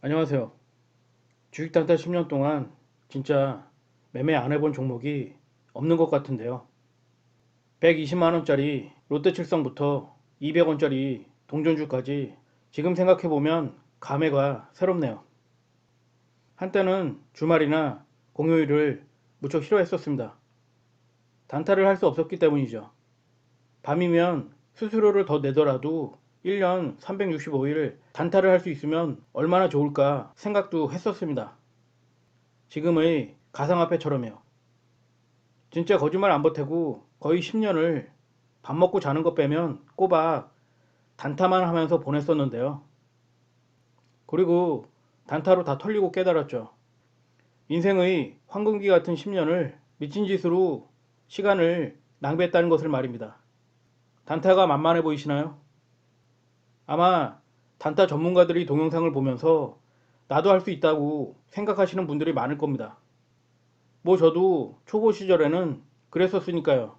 안녕하세요. 주식단타 10년 동안 진짜 매매 안 해본 종목이 없는 것 같은데요. 120만원짜리 롯데칠성부터 200원짜리 동전주까지 지금 생각해보면 감회가 새롭네요. 한때는 주말이나 공휴일을 무척 싫어했었습니다. 단타를 할 수 없었기 때문이죠. 밤이면 수수료를 더 내더라도 1년 365일 단타를 할 수 있으면 얼마나 좋을까 생각도 했었습니다. 지금의 가상화폐처럼요. 진짜 거짓말 안 보태고 거의 10년을 밥 먹고 자는 것 빼면 꼬박 단타만 하면서 보냈었는데요. 그리고 단타로 다 털리고 깨달았죠. 인생의 황금기 같은 10년을 미친 짓으로 시간을 낭비했다는 것을 말입니다. 단타가 만만해 보이시나요? 아마 단타 전문가들이 동영상을 보면서 나도 할 수 있다고 생각하시는 분들이 많을 겁니다. 뭐 저도 초보 시절에는 그랬었으니까요.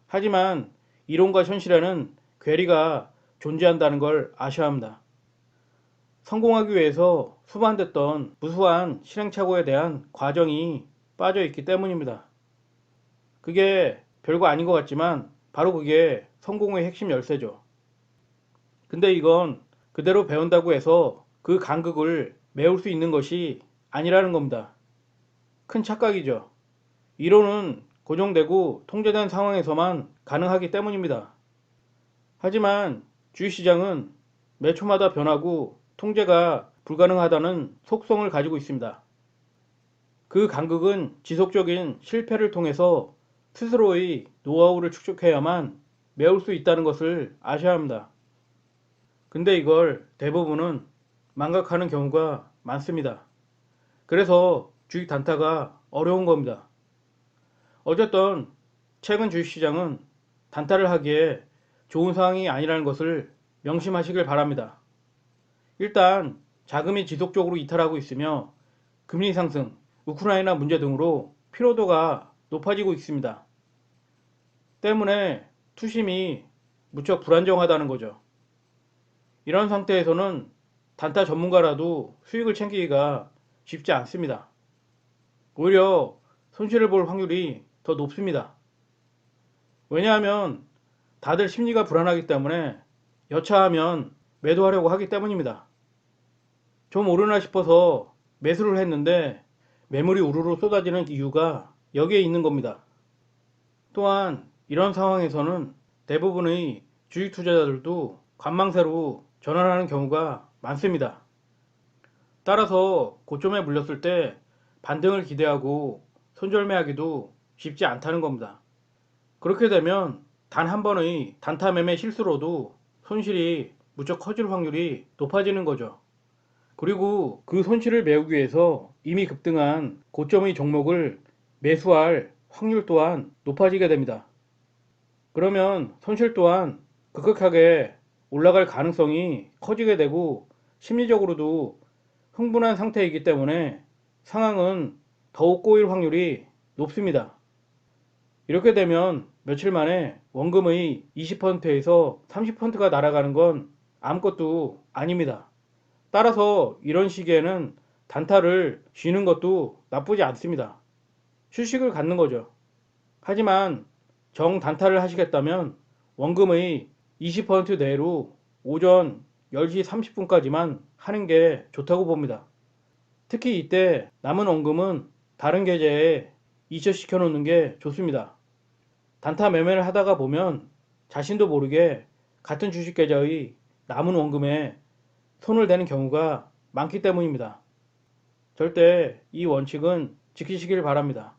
하지만 이론과 현실에는 괴리가 존재한다는 걸 아셔야 합니다. 성공하기 위해서 수반됐던 무수한 실행착오에 대한 과정이 빠져 있기 때문입니다. 그게 별거 아닌 것 같지만 바로 그게 성공의 핵심 열쇠죠. 근데 이건 그대로 배운다고 해서 그 간극을 메울 수 있는 것이 아니라는 겁니다. 큰 착각이죠. 이론은 고정되고 통제된 상황에서만 가능하기 때문입니다. 하지만 주식시장은 매 초마다 변하고 통제가 불가능하다는 속성을 가지고 있습니다. 그 간극은 지속적인 실패를 통해서 스스로의 노하우를 축적해야만 메울 수 있다는 것을 아셔야 합니다. 근데 이걸 대부분은 망각하는 경우가 많습니다. 그래서 주식 단타가 어려운 겁니다. 어쨌든 최근 주식시장은 단타를 하기에 좋은 상황이 아니라는 것을 명심하시길 바랍니다. 일단 자금이 지속적으로 이탈하고 있으며 금리 상승, 우크라이나 문제 등으로 피로도가 높아지고 있습니다. 때문에 투심이 무척 불안정하다는 거죠. 이런 상태에서는 단타 전문가라도 수익을 챙기기가 쉽지 않습니다. 오히려 손실을 볼 확률이 더 높습니다. 왜냐하면 다들 심리가 불안하기 때문에 여차하면 매도하려고 하기 때문입니다. 좀 오르나 싶어서 매수를 했는데 매물이 우르르 쏟아지는 이유가 여기에 있는 겁니다. 또한 이런 상황에서는 대부분의 주식 투자자들도 관망세로 전환하는 경우가 많습니다. 따라서 고점에 물렸을 때 반등을 기대하고 손절매하기도 쉽지 않다는 겁니다. 그렇게 되면 단 한 번의 단타 매매 실수로도 손실이 무척 커질 확률이 높아지는 거죠. 그리고 그 손실을 메우기 위해서 이미 급등한 고점의 종목을 매수할 확률 또한 높아지게 됩니다. 그러면 손실 또한 급격하게 올라갈 가능성이 커지게 되고 심리적으로도 흥분한 상태이기 때문에 상황은 더욱 꼬일 확률이 높습니다. 이렇게 되면 며칠 만에 원금의 20%에서 30%가 날아가는 건 아무것도 아닙니다. 따라서 이런 시기에는 단타를 쉬는 것도 나쁘지 않습니다. 휴식을 갖는 거죠. 하지만 정 단타를 하시겠다면 원금의 20% 내로 오전 10시 30분까지만 하는 게 좋다고 봅니다. 특히 이때 남은 원금은 다른 계좌에 이체시켜 놓는 게 좋습니다. 단타 매매를 하다가 보면 자신도 모르게 같은 주식 계좌의 남은 원금에 손을 대는 경우가 많기 때문입니다. 절대 이 원칙은 지키시길 바랍니다.